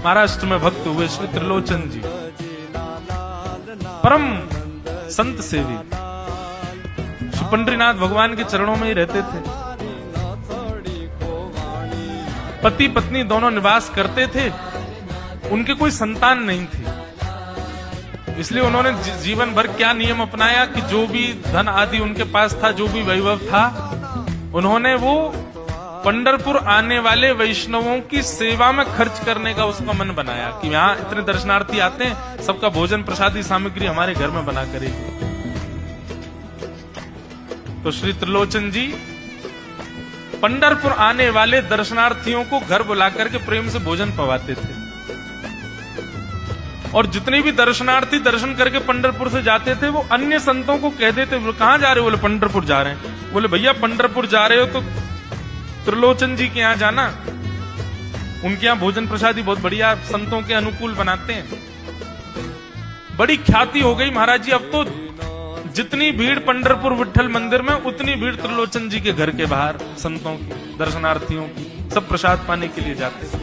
महाराष्ट्र में भक्त हुए श्री त्रिलोचन जी, परम संत सेवी, श्री पंडरीनाथ भगवान के चरणों में ही रहते थे। पति पत्नी दोनों निवास करते थे, उनके कोई संतान नहीं थी, इसलिए उन्होंने जीवन भर क्या नियम अपनाया कि जो भी धन आदि उनके पास था, जो भी वैभव था, उन्होंने वो पंढरपुर आने वाले वैष्णवों की सेवा में खर्च करने का उसका मन बनाया कि यहाँ इतने दर्शनार्थी आते हैं, सबका भोजन प्रसादी सामग्री हमारे घर में बना करेगी। तो श्री त्रिलोचन जी पंढरपुर आने वाले दर्शनार्थियों को घर बुलाकर के प्रेम से भोजन पवाते थे। और जितने भी दर्शनार्थी दर्शन करके पंढरपुर से जाते थे, वो अन्य संतों को कह देते, वो कहां जा रहे हो? बोले पंढरपुर जा रहे हैं। बोले भैया पंढरपुर जा रहे हो तो त्रिलोचन जी के यहां जाना, उनके यहां भोजन प्रसादी बहुत बढ़िया संतों के अनुकूल बनाते हैं। बड़ी ख्याति हो गई महाराज जी, अब तो जितनी भीड़ पंढरपुर विठल मंदिर में, उतनी भीड़ त्रिलोचन जी के घर के बाहर संतों की, दर्शनार्थियों की, सब प्रसाद पाने के लिए जाते थे।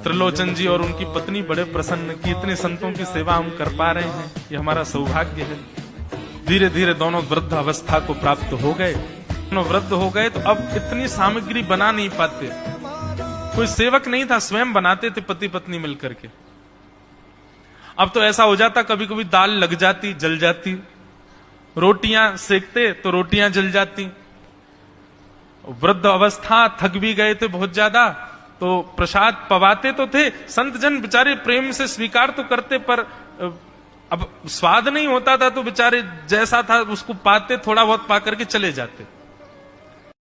त्रिलोचन जी और उनकी पत्नी बड़े प्रसन्न कि इतने संतों की सेवा हम कर पा रहे हैं, ये हमारा सौभाग्य है। धीरे धीरे दोनों वृद्ध अवस्था को प्राप्त हो गए। दोनों वृद्ध हो गए तो अब इतनी सामग्री बना नहीं पाते, कोई सेवक नहीं था, स्वयं बनाते थे पति पत्नी मिलकर के। अब तो ऐसा हो जाता, कभी कभी दाल लग जाती, जल जाती, रोटियां सेकते तो रोटियां जल जाती। वृद्ध अवस्था, थक भी गए थे बहुत ज्यादा, तो प्रसाद पवाते तो थे, संत जन बेचारे प्रेम से स्वीकार तो करते, पर अब स्वाद नहीं होता था, तो बेचारे जैसा था उसको पाते, थोड़ा बहुत पा करके चले जाते।